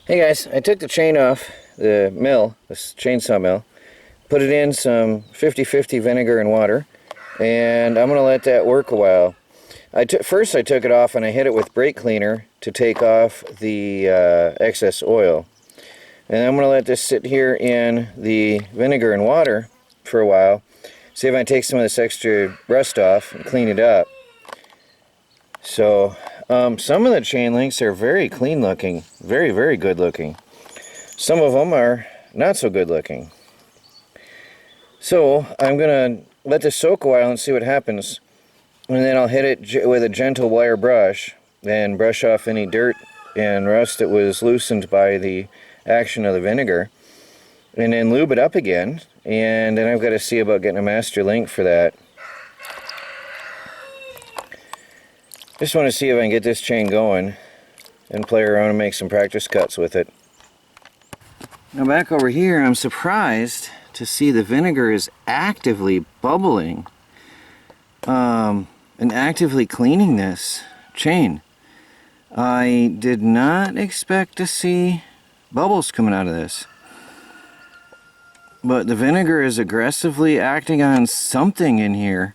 Hey guys, I took the chain off the mill, this chainsaw mill, put it in some 50-50 vinegar and water, and I'm going to let that work a while. First I took it off and I hit it with brake cleaner to take off the excess oil. And I'm going to let this sit here in the vinegar and water for a while, see if I can take some of this extra rust off and clean it up. So some of the chain links are very clean looking, very, very good looking. Some of them are not so good looking. So I'm going to let this soak a while and see what happens. And then I'll hit it with a gentle wire brush and brush off any dirt and rust that was loosened by the action of the vinegar. And then lube it up again. And then I've got to see about getting a master link for that. Just want to see if I can get this chain going and play around and make some practice cuts with it. Now back over here, I'm surprised to see the vinegar is actively bubbling and actively cleaning this chain. I did not expect to see bubbles coming out of this. But the vinegar is aggressively acting on something in here.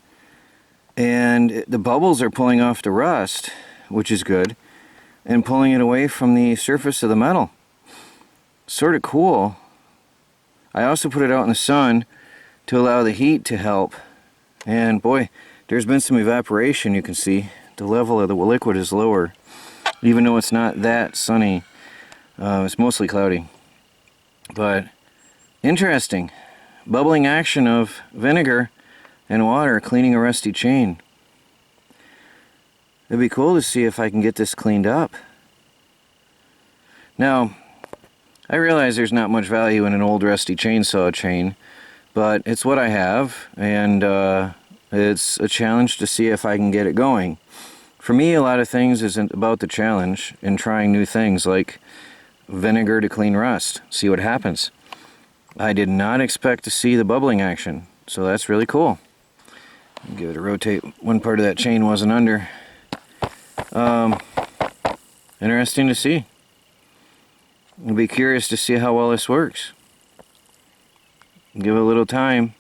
And the bubbles are pulling off the rust, which is good, and pulling it away from the surface of the metal. Sort of cool. I also put it out in the sun to allow the heat to help. And boy, there's been some evaporation, you can see. The level of the liquid is lower, even though it's not that sunny. It's mostly cloudy. But interesting. Bubbling action of vinegar and water cleaning a rusty chain. It'd be cool to see if I can get this cleaned up. Now, I realize there's not much value in an old rusty chainsaw chain, but it's what I have, and it's a challenge to see if I can get it going. For me, a lot of things isn't about the challenge in trying new things like vinegar to clean rust. See what happens. I did not expect to see the bubbling action, so that's really cool. Give it a rotate. One part of that chain wasn't under. Interesting to see. I'll be curious to see how well this works. Give it a little time,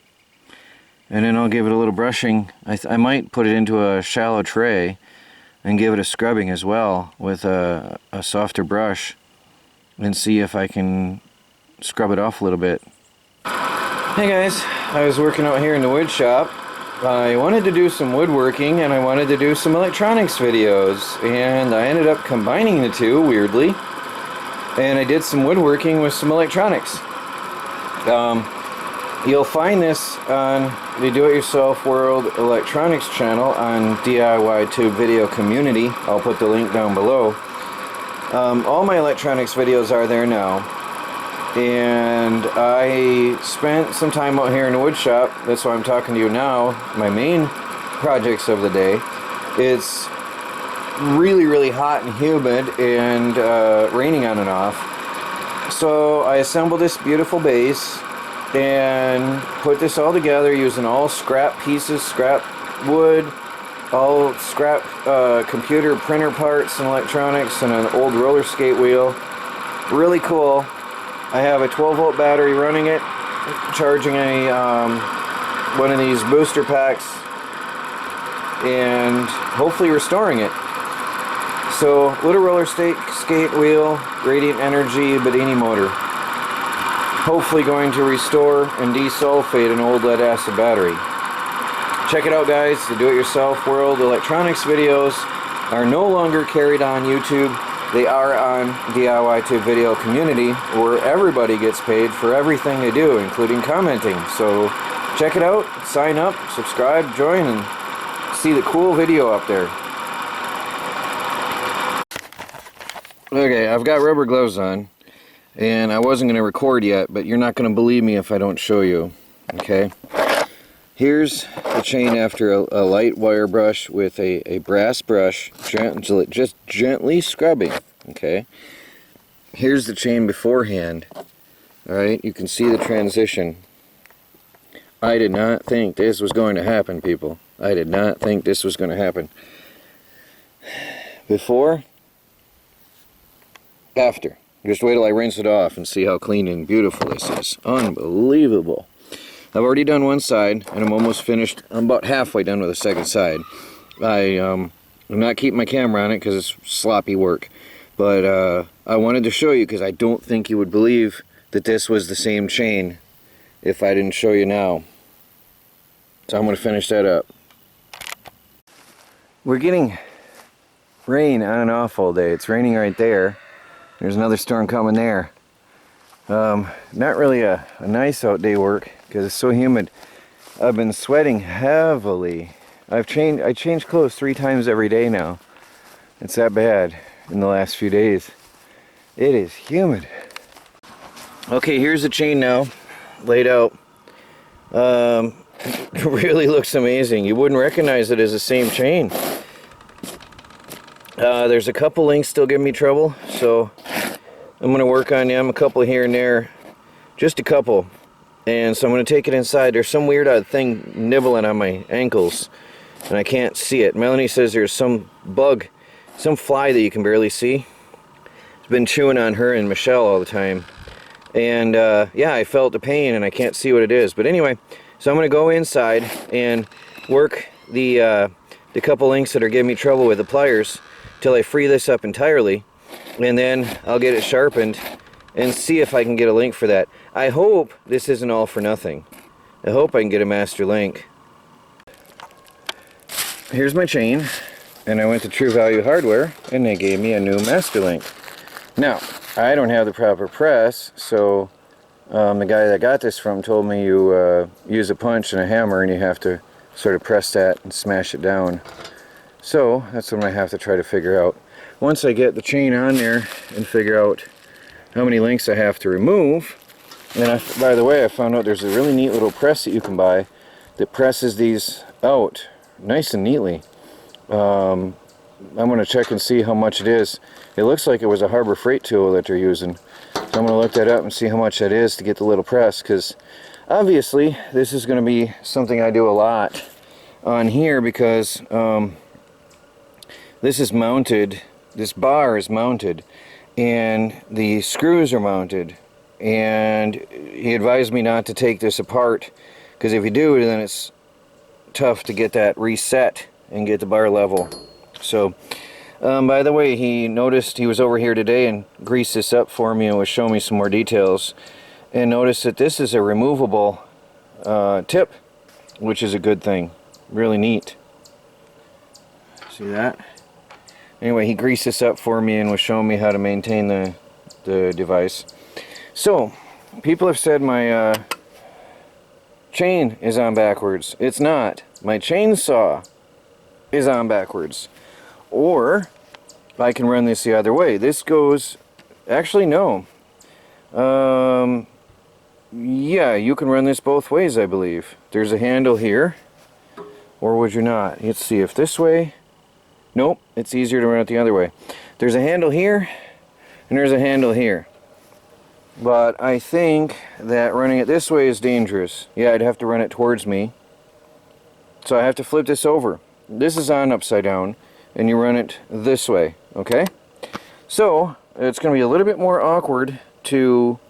and then I'll give it a little brushing. I might put it into a shallow tray and give it a scrubbing as well with a softer brush and see if I can scrub it off a little bit. Hey guys, I was working out here in the wood shop. I wanted to do some woodworking and I wanted to do some electronics videos, and I ended up combining the two, weirdly, and I did some woodworking with some electronics. You'll find this on the Do-It-Yourself World Electronics channel on DIY Tube Video Community. I'll put the link down below. All my electronics videos are there now. And I spent some time out here in the wood shop. That's why I'm talking to you now. My main projects of the day. It's really, really hot and humid and raining on and off. So I assembled this beautiful base and put this all together using all scrap pieces, scrap wood, all scrap computer printer parts and electronics, and an old roller skate wheel. Really cool. I have a 12-volt battery running it, charging one of these booster packs, and hopefully restoring it. So, little roller skate wheel, radiant energy, Bedini motor. Hopefully going to restore and desulfate an old lead acid battery. Check it out, guys. The Do-It-Yourself World Electronics videos are no longer carried on YouTube. They are on DIY Tube Video Community, where everybody gets paid for everything they do, including commenting. So check it out, sign up, subscribe, join, and see the cool video up there. Okay, I've got rubber gloves on, and I wasn't going to record yet, but you're not going to believe me if I don't show you. Okay? Here's the chain after a light wire brush with a brass brush, just gently scrubbing, okay? Here's the chain beforehand, alright? You can see the transition. I did not think this was going to happen, people. I did not think this was going to happen. Before, after. Just wait till I rinse it off and see how clean and beautiful this is. Unbelievable. I've already done one side, and I'm almost finished. I'm about halfway done with the second side. I'm not keeping my camera on it because it's sloppy work. But I wanted to show you because I don't think you would believe that this was the same chain if I didn't show you now. So I'm going to finish that up. We're getting rain on and off all day. It's raining right there. There's another storm coming there. Not really a nice out day work because it's so humid. I've been sweating heavily. I change clothes 3 times every day now. It's that bad in the last few days. It is humid. Okay, here's the chain now, laid out. It really looks amazing. You wouldn't recognize it as the same chain. There's a couple links still giving me trouble, so I'm going to work on them, a couple here and there, just a couple. And so I'm going to take it inside. There's some weird odd thing nibbling on my ankles, and I can't see it. Melanie says there's some bug, some fly that you can barely see. It's been chewing on her and Michelle all the time. And yeah, I felt the pain and I can't see what it is. But anyway, so I'm going to go inside and work the couple links that are giving me trouble with the pliers till I free this up entirely. And then I'll get it sharpened and see if I can get a link for that. I hope this isn't all for nothing. I hope I can get a master link. Here's my chain, and I went to True Value Hardware and they gave me a new master link. Now, I don't have the proper press, so the guy that got this from told me you use a punch and a hammer and you have to sort of press that and smash it down. So that's what I have to try to figure out. Once I get the chain on there and figure out how many links I have to remove, and by the way, I found out there's a really neat little press that you can buy that presses these out nice and neatly. I'm going to check and see how much it is. It looks like it was a Harbor Freight tool that they're using. So I'm going to look that up and see how much that is to get the little press, because obviously this is going to be something I do a lot on here because this is mounted, this bar is mounted, and the screws are mounted, and he advised me not to take this apart because if you do, then it's tough to get that reset and get the bar level. So by the way, he noticed, he was over here today and greased this up for me and was showing me some more details, and noticed that this is a removable tip, which is a good thing. Really neat. See that? Anyway, he greased this up for me and was showing me how to maintain the device. So, people have said my chain is on backwards. It's not. My chainsaw is on backwards. Or, I can run this the other way. This goes... Actually, no. Yeah, you can run this both ways, I believe. There's a handle here. Or would you not? Let's see if this way... Nope, it's easier to run it the other way. There's a handle here, and there's a handle here. But I think that running it this way is dangerous. Yeah, I'd have to run it towards me. So I have to flip this over. This is on upside down, and you run it this way, okay? So, it's going to be a little bit more awkward to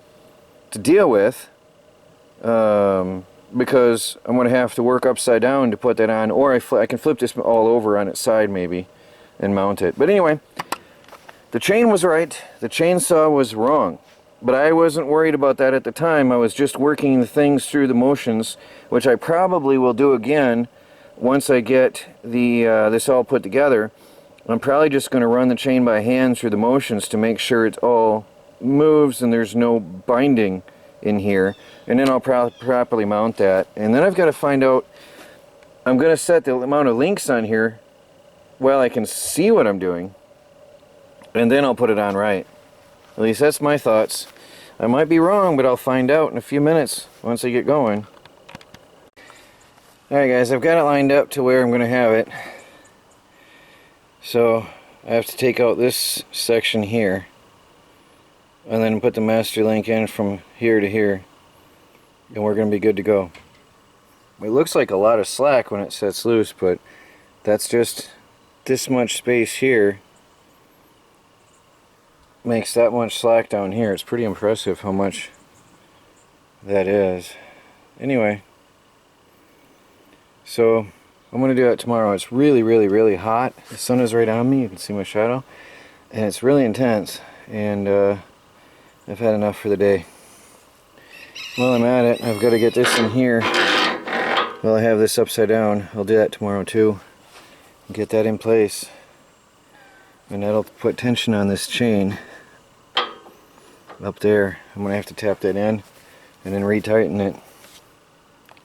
deal with, because I'm going to have to work upside down to put that on, or I can flip this all over on its side maybe and mount it. But anyway, the chain was right, the chainsaw was wrong. But I wasn't worried about that at the time. I was just working the things through the motions, which I probably will do again once I get this all put together. I'm probably just going to run the chain by hand through the motions to make sure it all moves and there's no binding in here. And then I'll properly mount that. And then I've got to find out, I'm going to set the amount of links on here while I can see what I'm doing. And then I'll put it on right. At least that's my thoughts. I might be wrong, but I'll find out in a few minutes once I get going. Alright guys, I've got it lined up to where I'm going to have it. So I have to take out this section here and then put the master link in from here to here, and we're going to be good to go. It looks like a lot of slack when it sets loose, but that's just this much space here makes that much slack down here. It's pretty impressive how much that is. Anyway, so I'm going to do that tomorrow. It's really, really, really hot. The sun is right on me. You can see my shadow. And it's really intense. And I've had enough for the day. While I'm at it, I've got to get this in here. Well, I have this upside down. I'll do that tomorrow too. Get that in place. And that'll put tension on this chain up there. I'm going to have to tap that in and then retighten it.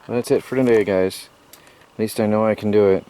Well, that's it for today, guys. At least I know I can do it.